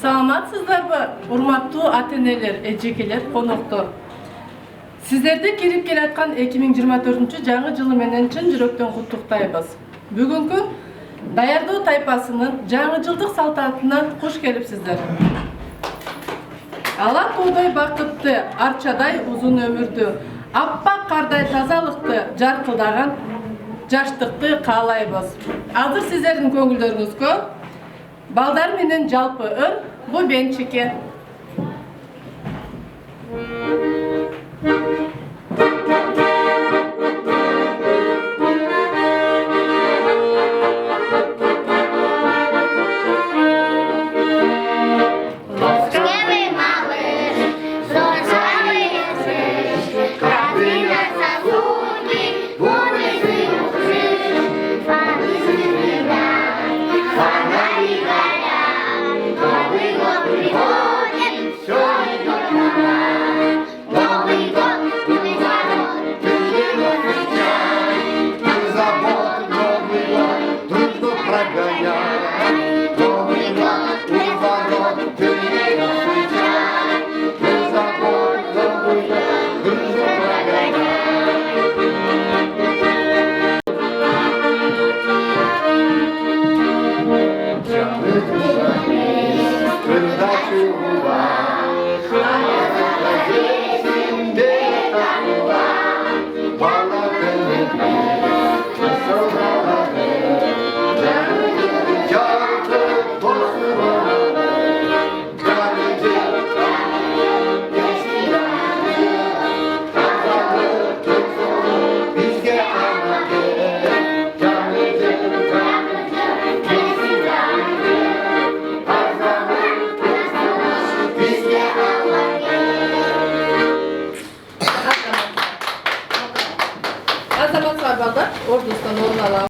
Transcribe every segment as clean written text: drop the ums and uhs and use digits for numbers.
Саламатсыздарбы, урматтуу ата-энелер, эжекелер, коноктор. Сиздерди кирип келаткан 2024 жаңы жылы менен чын жүрөктөн куттуктайбыз. Бүгүнкү даярдоо тайпасынын жаңы жылдык салтанатына куш келипсиздер. Ала тоодой бакытты, арчадай узун өмүрдү, аппак кардай тазалыкты, жаркылдаган жаштыкты каалайбыз. Азыр сиздердин көңүлдөрүңүзгө балдар менен жалпы ыр бу бенчике.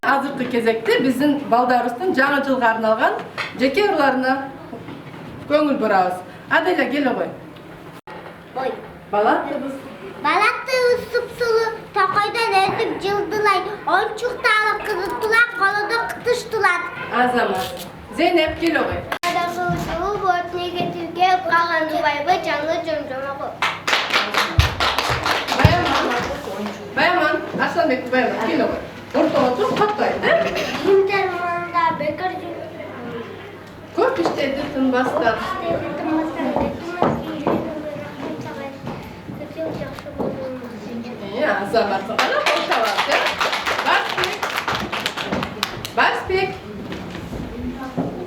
Азыркы кезекте биздин балдарыбыздын жаңы жылга арналган жеке ырларына көңүл бурабыз. Аделя келе кой. Ой. Балаттыбыз. Балаттыбыз супсулу, токойдон өтүп жылдылай, ойчукта алып кызыттылар, колодо кытыштылар. Азамат. Зейнеп келе кой. Адагылышуу бортуне кетирге калган убайбы жаңы жомжомогу. Баяман, Арсланбек Баяман келе кой. Ортого туруп каттайт, Киндер мында бекер жүрүп. Көп иштерди тынбастан. Азамат гана кошалат, Барспек.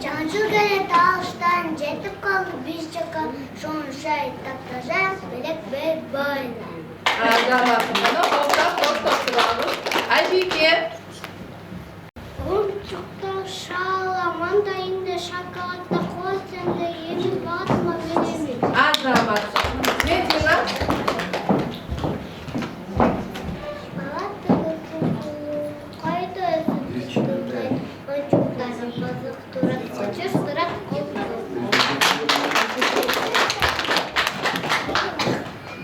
Жаңы жыл келет алыштан жетип калды биз жака, шоншай таптажа белек бейбайна. Азамат гана коштап турабыз. Айбике. Ойчукта шала, мандайында шоколадда койсаңда ени батма менеми. Азамат. Медина.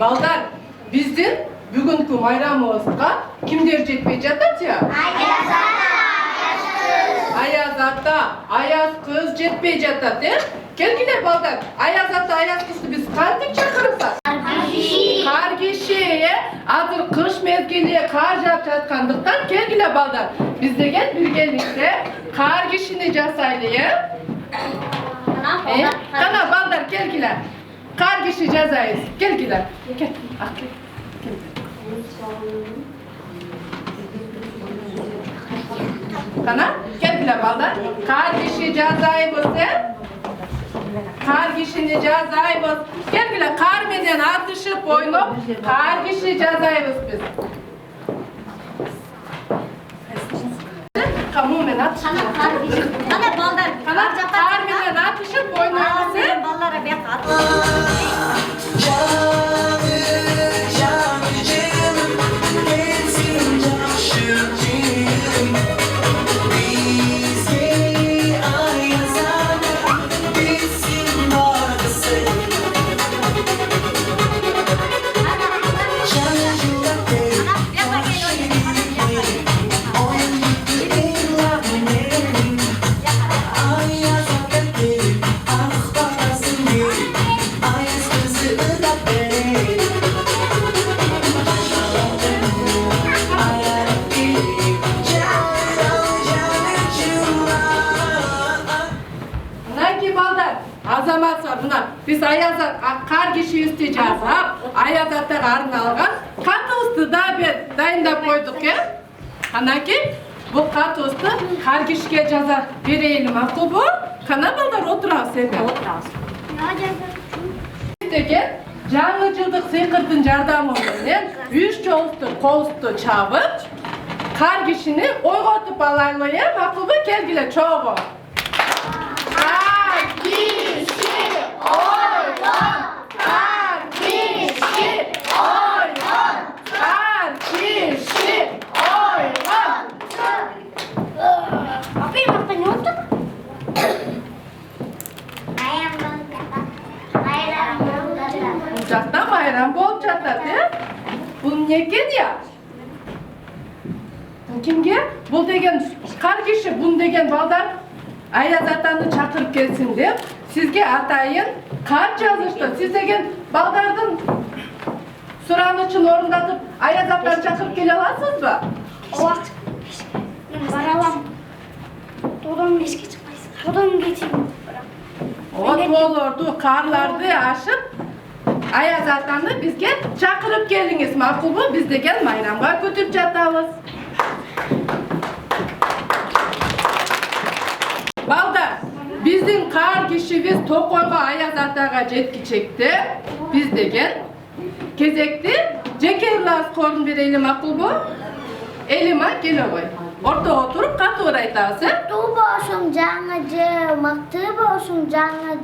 Балдар, биздин бүгүнкү майрамыбызга кимдер жетпей жатат я? Аяз ата, Аяз кыз жетпей жатат, Келгиле балдар, Аяз ата, Аяз кызды биз кантип чакырсак? Кар киши, азыр кыш мезгили кар жаап жаткандыктан келгиле балдар. Биз деген биргеликте кар кишини жасайлы, Кана балдар келгиле. Кар киши жазайбыз. Келгиле. Кел. Кана, келгиле балдар. Кар киши жазайбыз, Кар кишини жазайбыз. Келгиле, кар менен атышып ойноп, кар киши жазайбыз биз. Кому менен атышып? Кана балдар, Кар менен атышып ойнойбуз, баллар бек Azamat var buna. Biz Ayaz'a kar kişi isteyeceğiz. Ayaz hatta karnı algan. Kartostu da bir dayındap koyduk ya. Hanaki bu kartostu kar kişiye caza verelim. Akıl bu. Kanaballar oturan sende. Degen жаңы сыйкырдын жардамы менен 3 жолусту колусту чабып кар кишини ойготуп алайлы э макулбу келгиле чогуу кар киши ойгон кар киши ойгон кар киши ойгон Апай бакта не oldu? Bucakta bayram bol çatladı. Bu ne ya? Bu kimge? Bu degen kar kişi bunu degen balдар Ayaz atanı çakırıp gelsin dep sizge atayın kar жазышты. Siz degen baldardın suranışın orundatıp Ayaz atanı çakırıp gele alasınız mı? Баралам. Тодан бешке чыкпайсың. Тодан кетейін. O to'lordu, karlardı aşıp Ayaz atanı bizge çakırıp geliniz makul mu? Biz degen bayramga kötüp жатабыз. Balдар, bizden kar kişimiz Tokoyga Ayaz Ataga jetkicekti. Biz degen kezekti. Jekerlas korun verelim makul bu. Elima gele koy. Orta oturup katı aytası. Tuğ bolsun жаңы мыкты болсун жаңы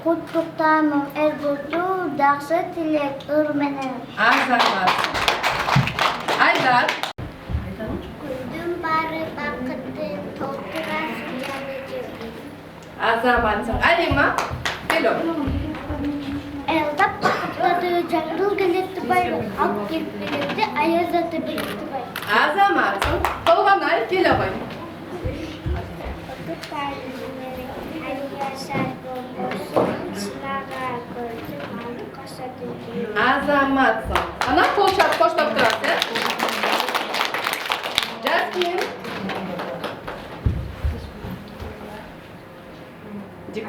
куттуктаймын эл булду жакшы тилек ыр менен. Azamat. Aydar. Күндүн баары бакыттын толтурасың жаңы Azamatsın. Alima. Gel oğlum. Элдап бакыттады жаңдыл келетти байрам алып келип берди Аязаты берди байрам. Azamatsın. Tolgan ayıp gele koy. Azamatsın. Ana koştap durası. Jasmine.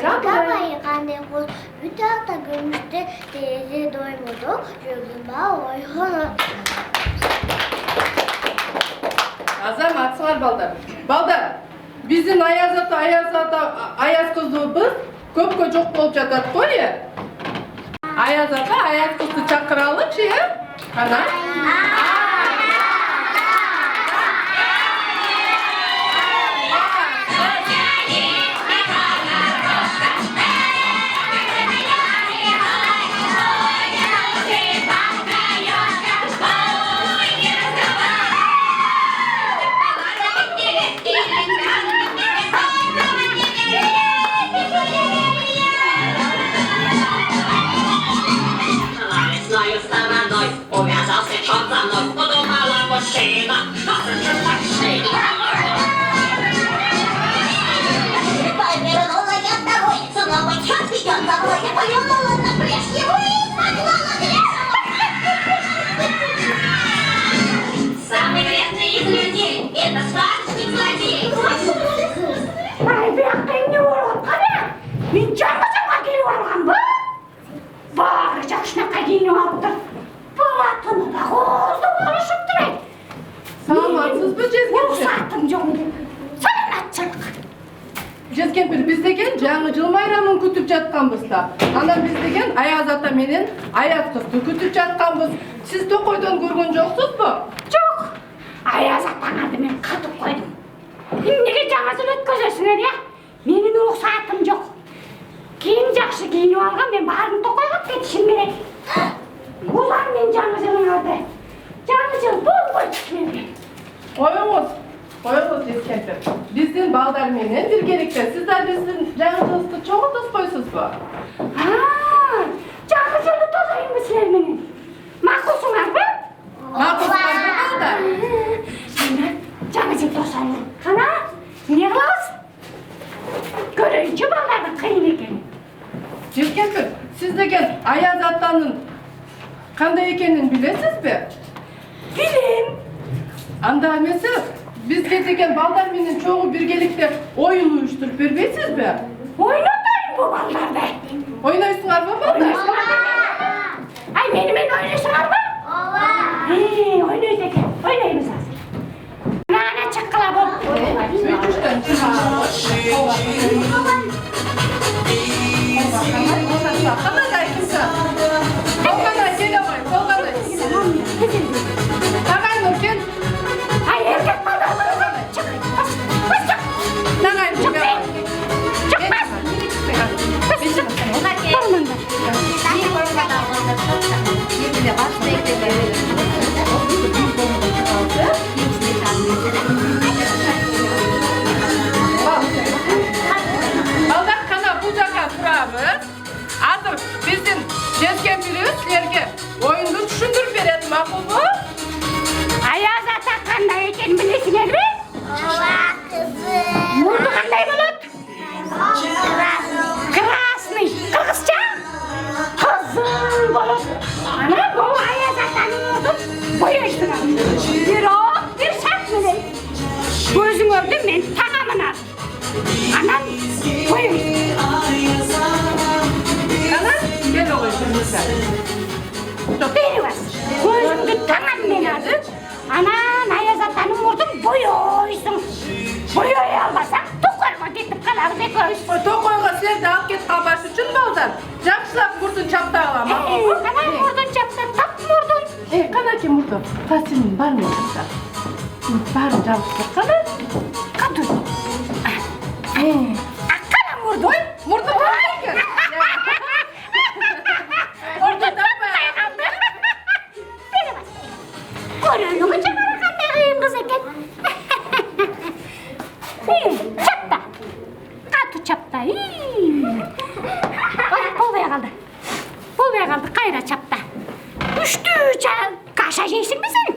Давай кандай кыз бүт алта көрүнүштө терезе доймоду жөгүмба ойгону. Azamatsın balдар. Balдар. Bizim Ayaz kızыбыз көпкө жок болуп жатат го э. Ayaz ата Ayaz кызды чакыралычы э. Ana. Знаю, стара мной, увязался черт за мной, подумала мужчина, напрочь мужчина. Повернула я второй, снова черт идет за мной, я повернула на плешь его и смогла на Самый вредный из людей, это сказочник злодей. Ай, бияққа не болып қане? Мен жаңа келіп алған ба? Бары жақшынаққа келіп алып тұр. Бұлатыны да қозды болышып тұрайды. Саламатсыз ба Жезкемпір? Рұқсатым жоқ деп. Саламатшылық. Жезкемпір, біз деген жаңы жыл майрамын күтіп жатқанбыз да. Ана біз деген Ayaz ата менен Ayaz кызды күтіп жатқанбыз. Сіз Токойдон көрген жоқсыз ба? Жоқ. Ayaz атаңарды мен қатып қойдым. Неге жаңасын өткізесіңдер, я? Менің рұқсатым жоқ. Киім жақсы киініп алған, мен барын Токойға кетішім керек. Олар мен жаңа жылын алды. Жаңа жыл бол ғой түсінемін. Қойыңыз Жезкемпір. Біздің балдар менен біргелікте. Сіздер біздің жаңы жылысты чоғы тос қойсыз ба? Жаңа жылды тозайын сіздер менен. Мақұлсыңар ба? Мақұлсыңар ба балдар? Жаңа жыл тосайын. Қана, не қыласың? Көрейінші балдардың қиын екен. Жезкемпір, сіз деген Ayaz атаның қандай екенін білесіз бе? Білем. Анда емесі, бізге деген балдар менен чоғы біргелікте ойын ұйыштырып бербейсіз бе? Ойнатайын bu балдарды. Oynaysınlar mı balda? Ay benim oynayışlar mı? Oynayız ekan. Oynaymiz hozir. Ana chiqqila bol. Üçten Qanaday kimsa? Qanaday kela qo'y, qanaday. Tag'ay nur kel. Ay erkak bola. Chiq. Bas chiq. Tag'ay nur kel. Chiq bas. Turmanda. Baldak kana bu jaqa turamiz. Hozir bizim jesken biri sizlarga o'yinni tushuntirib beradi, ma'qulmi? Ayaz ata qanday ekan bilasizlarmi? Murdi qanday bo'ladi? Krasniy. Qirg'izcha? Qizil bo'ladi. Ana bu Ayaz ataning murdi bo'yashtiradi. Biroq bir shart bilan. O'zing o'rdi men tag'amini. Anan bo'yashtiradi. Kana gel o'g'il kimsa. Beribas. O'zingni tag'am menadi. Anan Ayaz ataning murdi bo'yaysin. Bo'yay olmasang to'qolma ketib qoladi deb qo'yish. To'qoyga sizlarni olib ketib qolmas uchun baldan yaxshilab murdun chapta olaman. Qanday murdun chapta, tap murdun. Qanaki murdun? Fasilin barmi? Barim jabishga qana? Qatur. Qana murdun. Voy, murdun qanday? Murdun topmay qoldi. Beribas. Ko'raylik chaqara qanday qiyin qiz ekan. Chapta. Qatu chapta. Voy, bo'lmay qoldi. Bo'lmay qoldi, qayra chapta. Uchta kasha yeysingmi sen?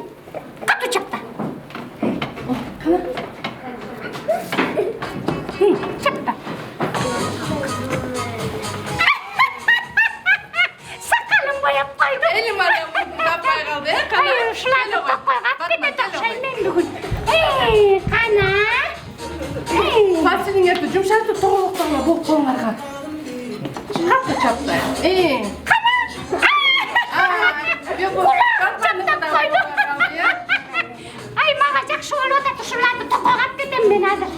Qatu chapta. Chapta. Saqalim bo'yab qo'ydi. Elim ayam murdun topmay qoldi. Ay, shularni to'qoyga ketib o'xshayman bugun. Qana? Fasilin eti jumshatib to'g'riqtirma bu qo'ng'arga. Qattiq chapta. Qana? Yo bu Chapta qo'ydi. Ay, menga yaxshi bo'lyapti, shularni to'qoyga ketaman men hozir.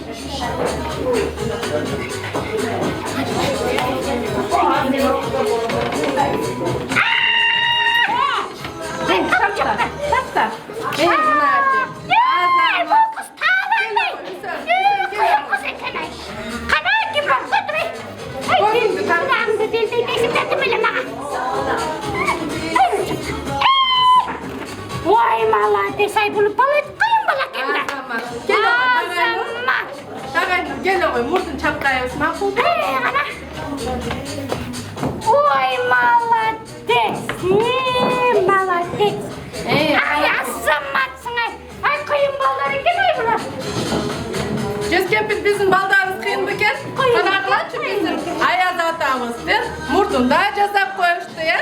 chapta. Bu qiz tavlanday. Qiz ekan ay. Qana kim bor qo'ydi? Qo'yingni Qanamni deldaydaysan dadimila menga. Voy malades, ay buni bola qiyin bo'lar ekan. Azamat. Tag'ay gel o'g'il murdun chaptaymiz, ma'qulmi? Ana. Voy malades. Malades. Ay azamatsın ay. Ay qiyin bo'lar ekan ay bular. Jeskempil bizim baldarımız kıyın ekan. Qanaqalanchi bizim Ayaz atamızdı. Murdunda jasab qo'yishdi ya.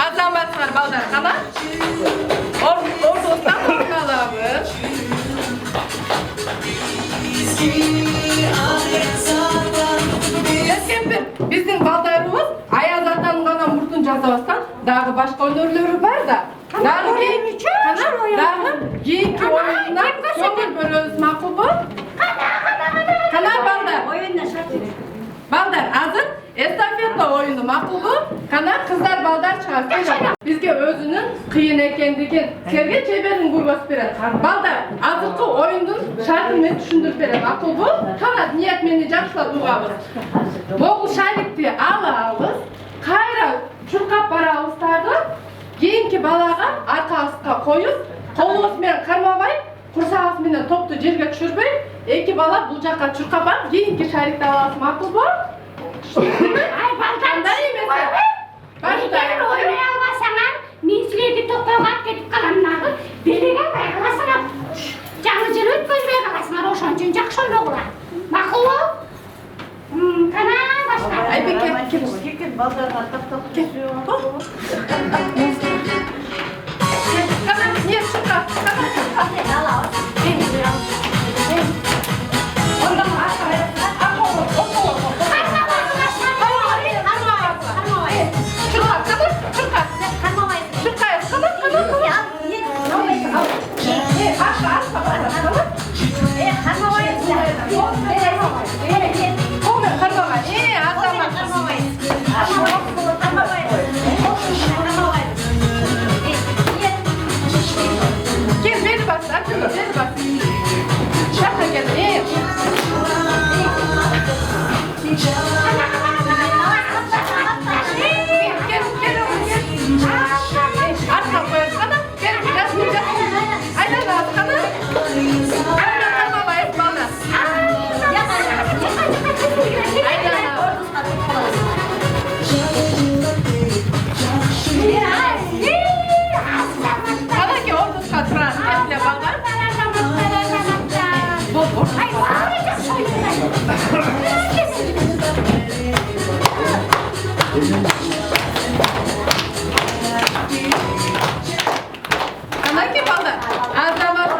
Azamatlar baldar qana? O'rtoqdan qo'rqalamiz. Jeskempil bizim baldarımız Ayaz atanın qana murdun jasabastan dagı başka önörleri var da. Dagı keyinki oyununa ko'ngil bölөбүз, ma'qulmi? Qana baldar? Baldar, hazır estafeta oyunu ma'qulmi? Qana qizlar baldar chiqadi. Bizga o'zining qiyin ekanligini serga cheberin ko'rsatib beradi. Baldar, hozirgi o'yinning shartini tushuntirib beradi, ma'qulmi? Qana niyat meni yaxshilab o'qamiz. Bo'g'il shaylikni alamiz, qayra churqab boramiz tag'i, keyingi balaga orqasiga qo'yib, qo'limiz bilan qarmabay, qursog'imiz bilan to'pni yerga tushirmay, ikki bala bu yoqqa churqab borib, keyingi shaylikni olamiz, ma'qulmi? Ay balqanday emas. Başlayın oynaya almasanlar, men sizlarga to'qoyga ketib qolaman. Beliga qayqalasizlar. Jangichilik o'tkazmay qolasizlar, o'shaning uchun yaxshi o'g'lar. Ma'qulmi? Qana boshqa. Aybeke, Kekin baldarga to'xtab qana niye churqab? Kanaki ballar. Azamat.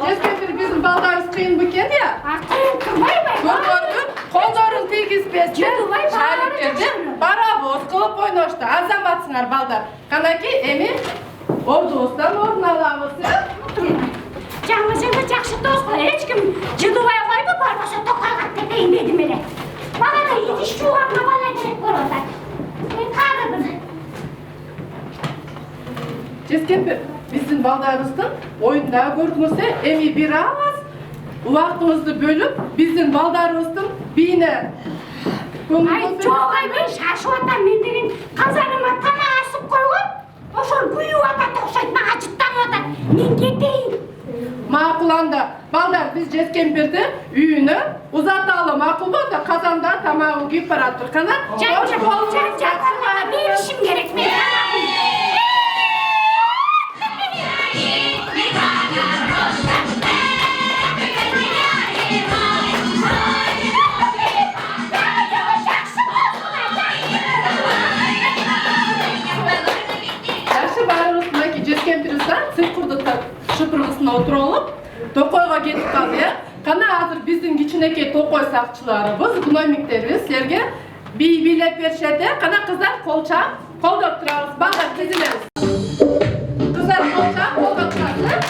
Ceskepir bizim ballarımız kıyın bu kendi ya. Artık kırmayın. Gördün, kolların tegizbesi, şaliklerdi, barabos, kılıp oynaştı, azamatsınlar balдар. Kanaki, emi, ordu olsan orun alamızsın. Жаңы жақсы достар, ешкім жыдыбай қойды, бармаса тоқайға кетейін дедім еле. Маған да ет жуғанға бала керек болып отыр. Мен қадырмын. Ceskepir, bizim baldarımızın oyunda gördüğünüzde emi bir ağız, vaktimizi bölüp bizim baldarımızın birine Ай, жоқ ай, мен шашып атам, мен деген қазаныма тамақ асып қойған. Ошол күйіп атат ұқсайды, маған жыттанып атат. Мен кетейін. Makulanda, ballar biz Ceskepir'de üyünü uzatalım makul bu da kazanda tamamı gibi parattır kana. Жан-жаққа берішім керек, мен тамағым. Yaxşı barımızdan ki Ceskepir'den sırkurdu şıpırgısına oturalım. Tokoyga ketip kaldı ya. Kana hazır bizim içindeki tokoy sakçılarımız, gnomikleri sizlerge bilep berişedi. Kana kızlar kolça, kolda oturarız, ballar dizileriz. Kızlar kolça, kolda oturarız.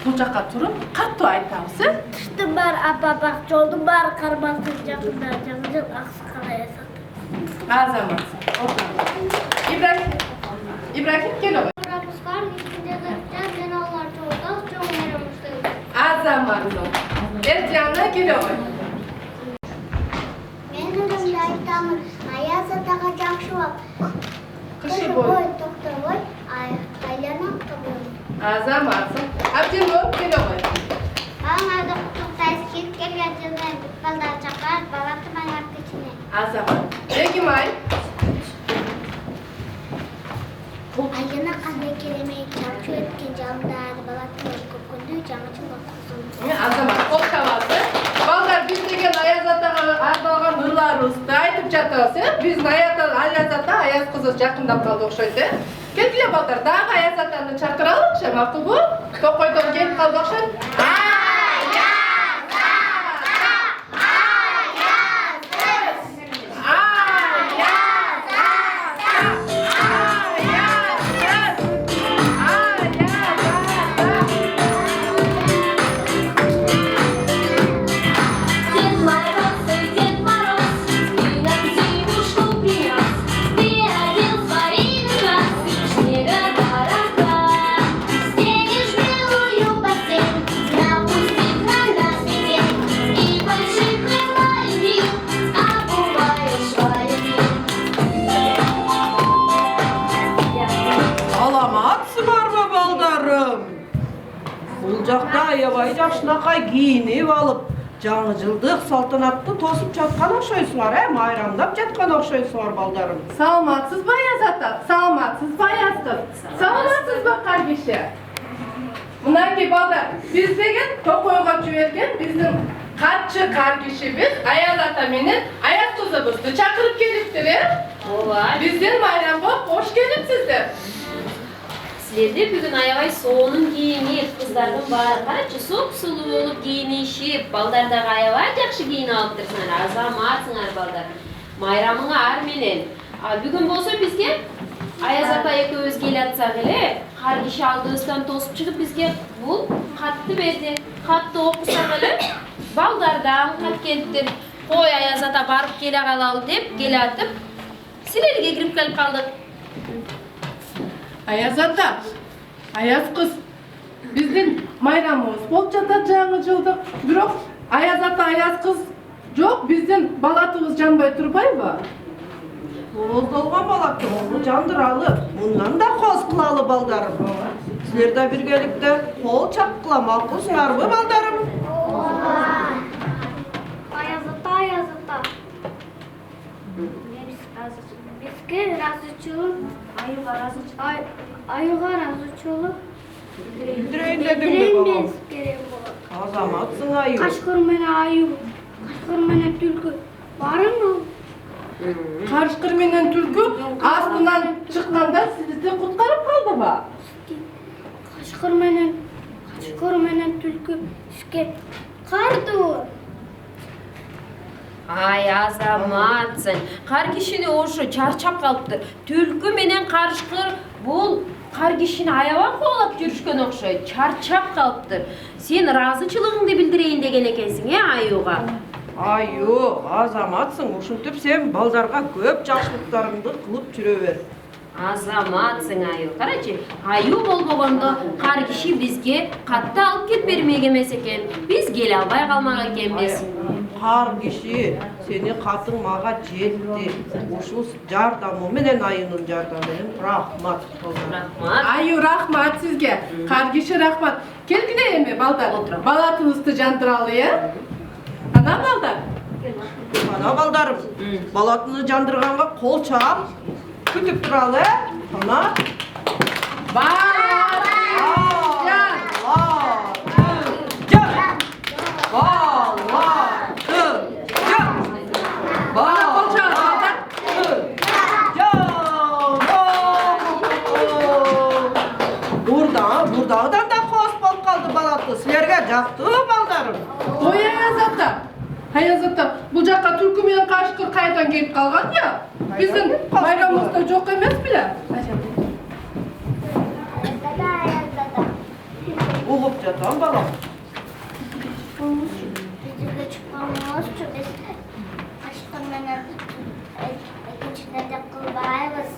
Bucakka turup katto aytamsın. Tıştım var, bak çoldum var, karmasın yakında, canıcıl aksı kalaya satın. Azamatsın. İbrahim gel oğlum. Buramızlar, içinde zaten cenalar çoğulda, çok meramıştır. Azamatsın. Ercan'a gel oğlum. Ben ölümde aytamın, ayazı takacak şu an. Kışı boy. Doktor boy, aylanak tabuyorum. Azamatsın. Abdin oğlum gel oğlum. Bana doktorda eski geleceğinden balda çakar, balatım ayak içine. Azamat. Peki May. Ayına kanı kelimeyi çarçı etken camda balatım kokundu camacın bakıyorsun. Azamat. Kol kavası. Ballar biz degen Ayazat'a arналған ıрларыбызды айтып жатабыз. Biz Ayazat'a Ayaz kızı жақындап қалды оқшайды. Кеткіле балдар, дағы Ayazat'аны шақыралықшы, мақұл бұл? Тоқойдан келіп қалды оқшайды. Azamatsыңарбы балдарым? Бул жакта аябай жакшынакай кийинип алып, жаңы жылдык салтанатты тосуп жаткан окшойсуңар, майрамдап жаткан окшойсуңар балдарым. Саламатсызбы Аяз ата? Саламатсызбы Аяз кыз? Саламатсызбы Каргише? Мынакей балдар, биз деген Токойго жиберген биздин катчы Каргишибиз Аяз ата менен Аяз кызыбызды чакырып келиптир, Ооба. Биздин майрамга кош келипсиздер. Силерде бүгүн аябай сонун кийинип, кыздардын баары карачы соп-сулуу болуп кийинишип, балдар дагы аябай жакшы кийинип алыптырсыңар. Азаматсыңар балдар. Майрамыңар менен. Бүгүн болсо бизге Аяз ата экөөбүз келатсак эле, Каргише алдыбыздан тосуп чыгып бизге бул катты берди. Катты окусак эле, балдардан кат келиптир. Кой Аяз ата барып келе калалы деп келатып, силерге кирип келип калдык. Аяз ата, Аяз кыз, биздин майрамыбыз болуп жатат жаңы жылдык. Бирок Аяз ата, Аяз кыз жок, биздин балатыбыз жанбай турбайбы? Оздолгон балаттым, onu жандыралы, мындан да коз кылалы балдарым. Силер да биргеликте кол чапкыла макулсуңарбы балдарым? Аяз ата. Бизге разычылык, аюга разычылык. Билдирейин дедим бе балам. Азаматсың аю. Кашкыр менен түлкү. Барыңбы? Карышкыр менен түлкү астынан чыкканда сизди куткарып калдыбы? Кашкыр менен түлкү ишке карды. Ай, азаматсың. Каргишини ошо чарчап калыптыр. Түлкү менен карышкыр бул Каргишини аябай кубалап жүрүшкөн окшойт. Чарчап калыптыр. Сен ыраазычылыгыңды билдирейин деген экенсиң, аюга. Аю, азаматсың, ушинтип сен балдарга көп жакшылыктарыңды кылып жүрө бер. Азаматсың аю. Карачы, аю болбогондо Каргиши бизге катты алып келип бермек эмес экен. Биз келе албай калмак экенбиз. Каргиши, сени катың мага жетти. Ушул жардамы менен айынын жардамы менен рахмат. Рахмат. Аю, рахмат сизге. Каргише, рахмат. Келгиле эми балдар. Балатыбызды жандыралы, Ана балдар. Ана балдарым, балатыны жандырганга кол чаап, күтүп туралы, Ана. Бурдагыдан да коз болуп калды балаты. Силерге жактыбы балдарым? Ой, Аяз ата, бул жакка түлкү менен кашкыр кайдан келип калган я? Биздин майрамыбызда жок эмес беле? Угуп жатам балам. Bizga chiqqanimizcha biz Qashqar menен ikkinchida qilbaymiz.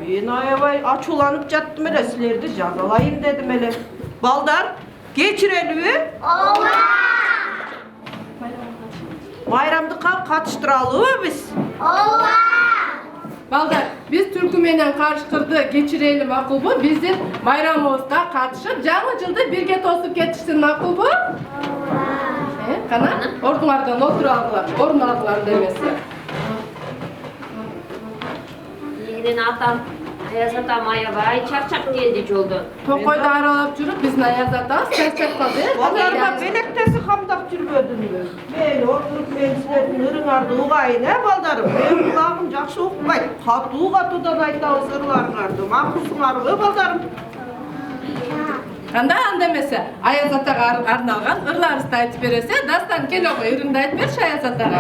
Мен аябай ачууланып жаттым эле, силерди жазалайын дедим эле. Балдар, кечирелиби? Ооба. Майрамдыкка катыштыралыбы биз? Ооба. Балдар, биз түлкү менен кашкырды кечирели макулбу? Биздин майрамыбызга катышып, жаңы жылды бирге тосуп кетишсин макулбу? Ооба. Кана, ордуңардан орун алгыла демесе. Менин атам Аяз атам аябай чарчап келди жолдон. Токойду аралап жүрүп, биздин Аяз атабыз чарчап калды. Балдарга белектеси камдап жүрбөдүңбү? Мен отуруп мен силердин ырыңарды угайын, балдарым. Мен кулагым жакшы укпайт. Катуудан айтабыз ырларыңарды. Макулсуңарбы, балдарым? Анда эмесе, Аяз атага арналган ырларыбызды айтып бересе, дастан келеге ырыңды айтып берчи Аяз атага.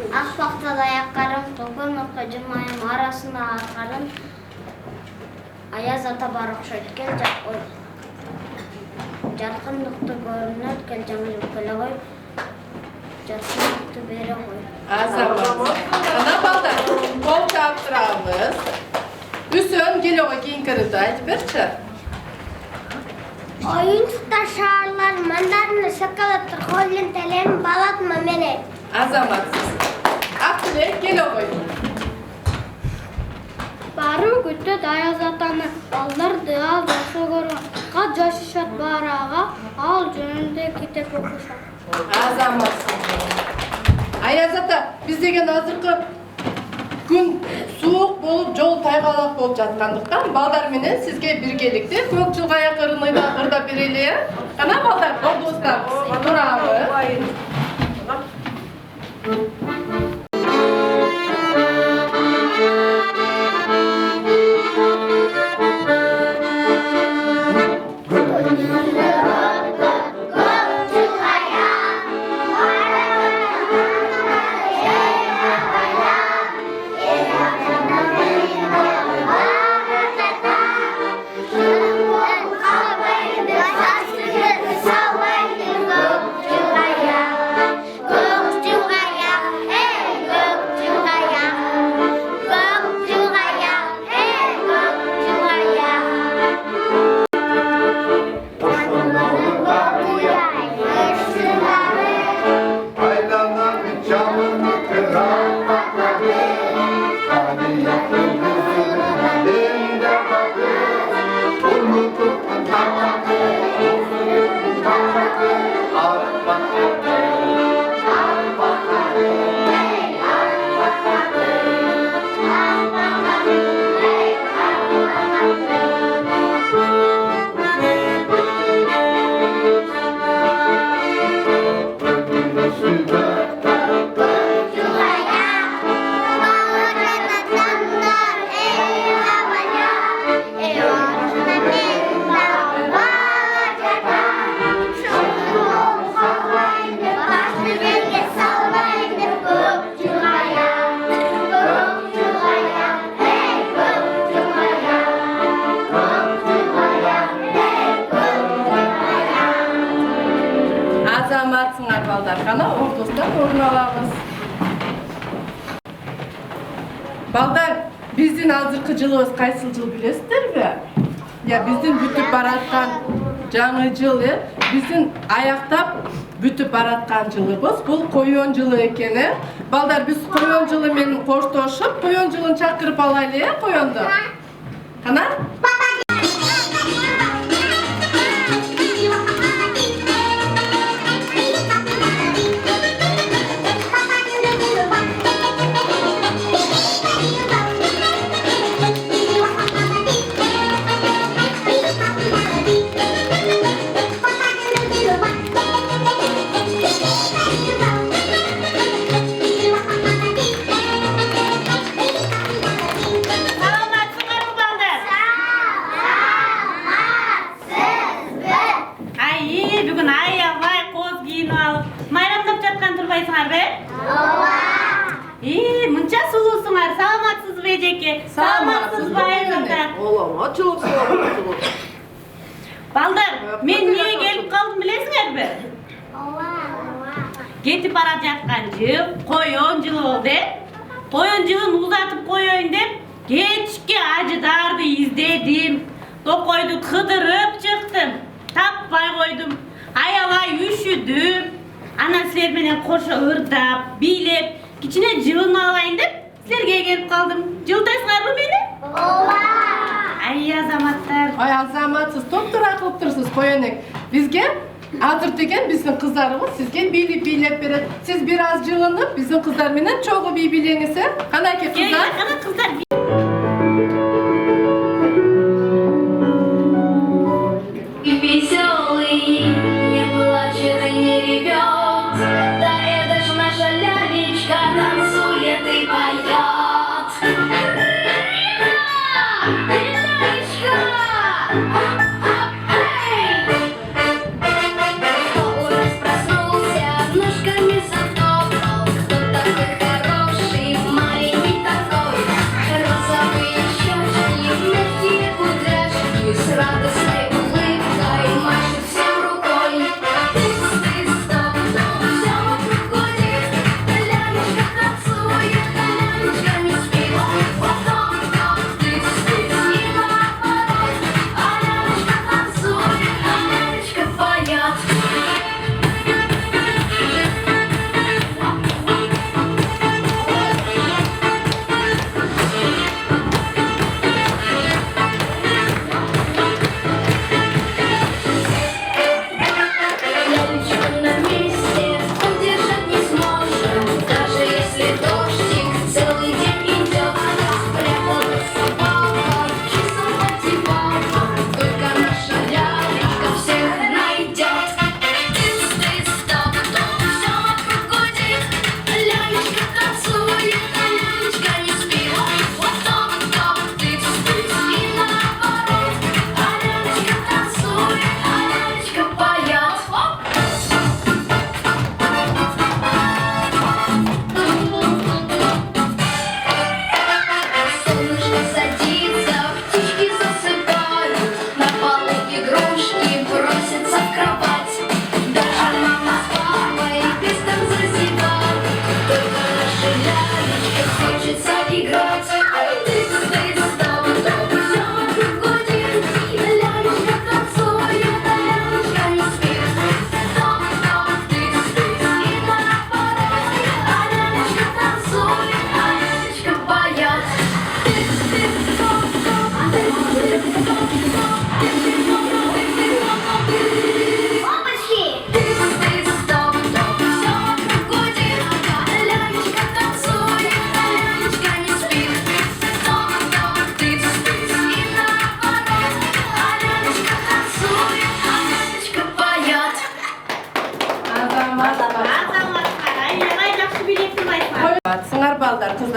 Акбактада аяккарым, токоймокко жырмайым арасында аткарым. Аяз ата бар окшойт кел жаккой. Жаркындыкты көрүнөт кел жаңы жыл келе кой. Жаркындыкты бере кой. Азамат. Ана балдар, кол чаап турабыз. Үсөн келеге кийинки ырымды айтып берчи. Oyuncuklar şarlar, mandalina, şokoladlar, kollin, telem, balatma menен. Azamatsız. Akıllı gel o koy. da Ayaz atanı aldırdı, al jası görün. Kaç yaşışat barağa, al jönünde kitep okuşat. Azamatsın. Ayaz ata, biz degen azırkı gün soğuk bolup jol taygalak bolup jatkandыктан балдар менен сизге биргеликте көк жылга аяк ырда берели. Кана балдар, достар, турабы. Azamatsыңар балдар, кана ортосунан орун алабыз. Балдар, биздин азыркы жылыбыз кайсыл жыл билесиздерби? Я биздин бүтүп бараткан жаңы жыл, биздин аяктап бүтүп бараткан жылыбыз бул коён жылы экен. Балдар, биз коён жылы менен коштошуп, коён жылын чакырып алайлы, коёнду. Кана? Мынча сулуусуңар, саламатсызбы эжеке? Саламатсызбы Айыз ата? Олама, чулук чулук. Балдар, мен эмнеге келип калдым билесиңерби? Кетип бара жаткан жыл коён жылы болду. Коён жылын узатып коёюн деп, кечки ажыдарды издедим. Токойду кыдырып чыктым. Таппай койдум. Аябай үшүдүм. Ана силер менен кошо ырдап, бийлеп, кичине жылын алайын деп силерге келип калдым. Жылдайсыңарбы мени? Ооба. Ай азаматтар. Ай азаматсыз топтура кылып турсуз коёнек. Бизге азыр деген биздин кыздарыбыз сизге бийлеп берет. Сиз бир аз жылынып, биздин кыздар менен чогуу бий бийлеңиз, Канаки кыздар? Кана кыздар. Веселый, не плачет и не ревет, да это ж наша лялечка танцует и поет. Лялечка! Кто у нас проснулся, ножками затопал, кто такой хороший, маленький такой,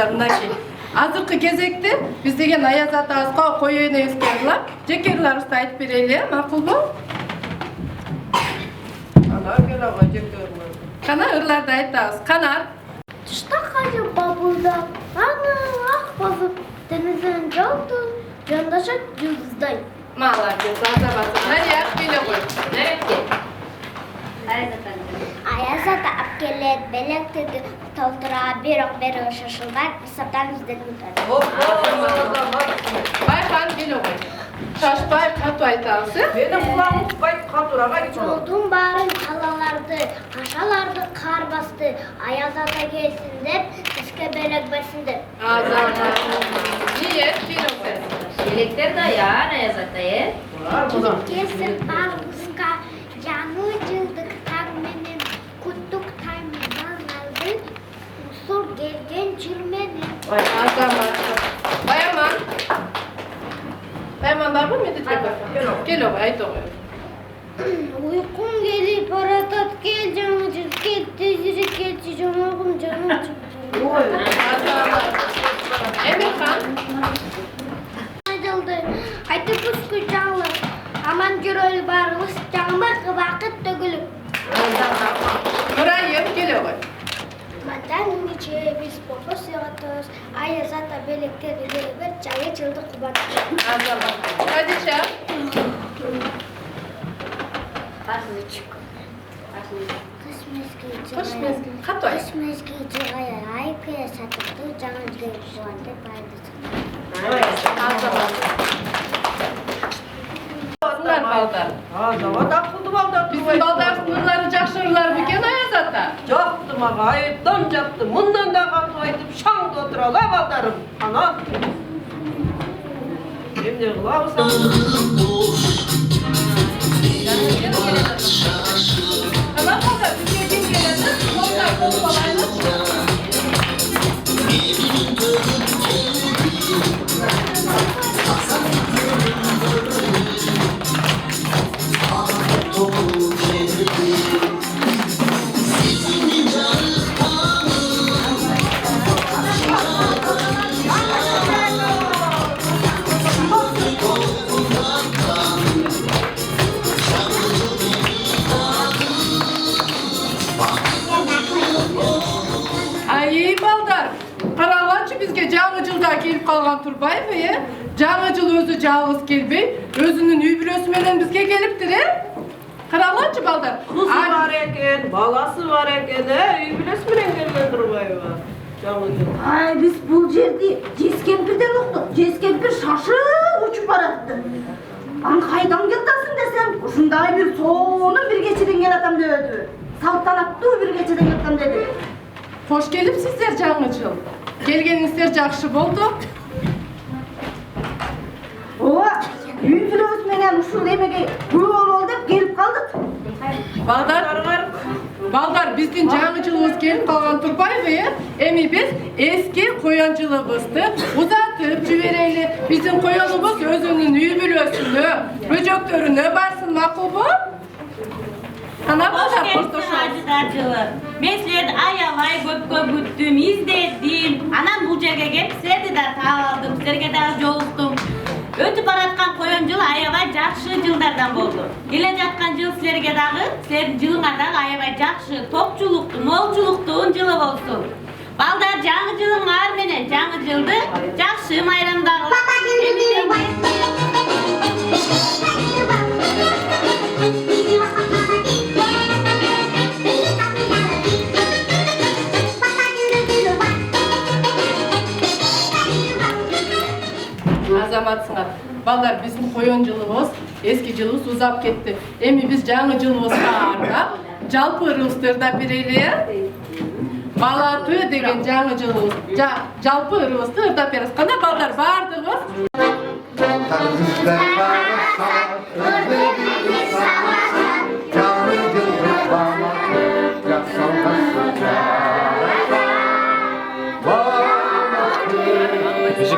kızlar mınaki. Azırkı gezekti biz degen Ayaz atağızga koyuyuna eskerler. Jekerler usta aytып bereli, makul bu? Ana gel ağa jekerler. Kana ırlarda aytабыз. Kanar. Tışta kayıp babulda. Ana ah basıp denizden çaldı. Yandaşa yıldızday. Mağlar diyor, Azamats. Nereye? Gele koy. Nereye gel? Ayaz ata apkelet belek dedi. Toltura bir ok beri şaşıldak. Saptan bizden yutar. Hop Azamat. Bayhan gele koy. Şaşpay katu aytабыз. Benim kulağım kayıp katurağa gitsin. Çoldun barın kalalardı, kaşalardı kar bastı. Ayaz ata gelsin dep, iske belek besin dep. Azamats. Niye? Gele koy. Yelekler de ya Ayaz atayı. Kesin bargıska, yanı cıldık tagmenin, kutluk taymından aldı. Usul gelgen çürmenin. Azamats. Bayaman. Bayaman var mı medit yapar? Gele koy, ayt oğuyor. Uykum gelip aratat gel canı cız gel teziri gel canım canım çıktı. Azamats. Emirhan. Ayrıldı. Haydi pusku canlı. Aman gürül barımız canmak vakit dögülüp. Nurayım gele koy. Madan içe biz popo sığatız. Ayaz ata belekleri bir çaya çıldı kubat. Azamats. Hadiçe. Kış mezgili Kış mezgili. Katu ay. Kış mezgili ay kıya satıktı. Canı gelip bulandı paylaştı. Azamats. Bunlar baldar. Azamat akıldı baldar. Bizim baldar sınırları jakşırlar büken Ayaz ata. Jaktım ağa, ayıptan jaktım. Bundan da katı aytıp şangda oturalar baldarım. Ana. Şimdi kılağısın. Tamam baldar. Bir gün gelelim. Baldar kolu balayla. Ay baldar. Qarag'anchi bizga Жаңы kelib qolgan Turbayev ya. Жаңы o'zi жалg'iz kelbey, o'zining uy bulosi bilan bizga kelibdir. Qarag'anchi baldar. Kızı var eken, balası var eken, üy bilesi bilen gelgen Turbayeva. Ay biz bu жерде жез кемпирден уктук. Жез кемпир шашып учуп баратты. Ан кайдан келдасың десем, ушундай бир сонун бир кечеден келатам дебеди. Салтанаттуу бир кечеден келатам деди. Hoş gelipsizler Жаңы жыл. Kelgeningizler жақсы болды. Ооба, үй бүлөбүз менен ушул эмеге күбө бол деп келип калдык. Балдар биздин жаңы жылыбыз келип калган Турбаева ya. Эми биз эски коянчылыгыбызды узатып жиберели. Биздин кояныбыз өзүнүн үй бүлөсүнө, бөжөктөрүнө барсын, макулбу? Ana balдар Hacılar, ben sizlerdi ayalay köp güttüm, izledim. Anam bu жерге gelip sizlerdi de aldım, sizlerge de joluktum. Ötüp baratkan koyuncular ayalay жақсы жылдардан болду. Келе жаткан жыл sizlerge дагы, sizlerin жылыңардағы ayalay жақсы топчулукту, молчулуктун жылы болсун. Балдар жаңы жылыңар менен жаңы жылды жақсы майрамдагы. Azamatsыңар. Балдар биздин коyon жылыбыз, эски жылыбыз узап кетти. Эми биз жаңы жылыбызга арнап, жалпы ырыбызды берели. Бала төө деген жаңы жылыбыз, жалпы ырыбызды ырдап беребиз. Кандай балдар бардыгыбыз? Biz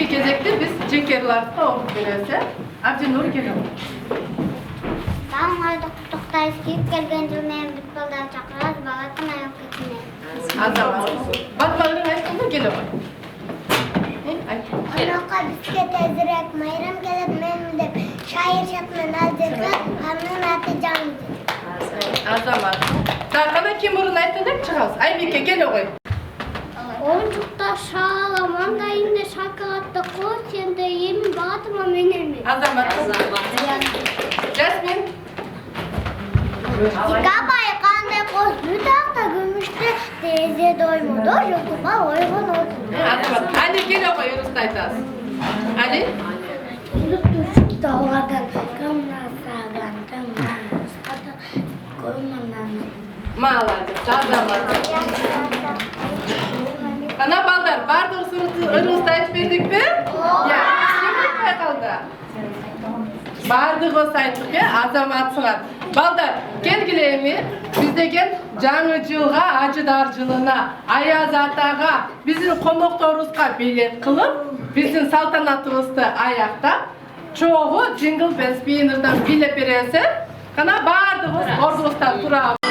Birinci кезекte biz Cekerlar'da okup verese. Abdinur geliyor. Tamam haydi kutuktayız ki gelgen cümleyen bir baldan çakırız balatın ayak ketine. Azam. Batmaların ayakında geliyor. Anakka biske tezdirek mayram gelip men dep şair şatman azırga harnın atacağım. Azam. Tarkana kim burun aytında çıkaz. Aybike geliyor koy. Oncukta şağlaman da yine şakalatta koş yende yemin batıma menemi. Azamat. Jasmine. Kapay kande koş bütakta gümüşte teyze doymadı. Yokuba oygun oldu. Azamat. Ali geliyor koy Yunus Taytas. Ali. Lütfüş dağlardan kamrasadan kamrasadan koymanan. Mağladı. Azamat. Ana baldar, bardı ısırıtı ırmızda etmedik mi? Ya, şimdi kaldı. Bardı olsaydık ya, azamatsınlar. Baldar, gelgileğimi bizdegen жаңы жылға, acıdarcılığına, Ayaz Ataға, bizim konuktoruzға bilet kılıp, bizim saltanatımızды ayakta, çoğu Jingle Bells Spinner'dan bilet berese, kana bardığız ordumuzdan turab.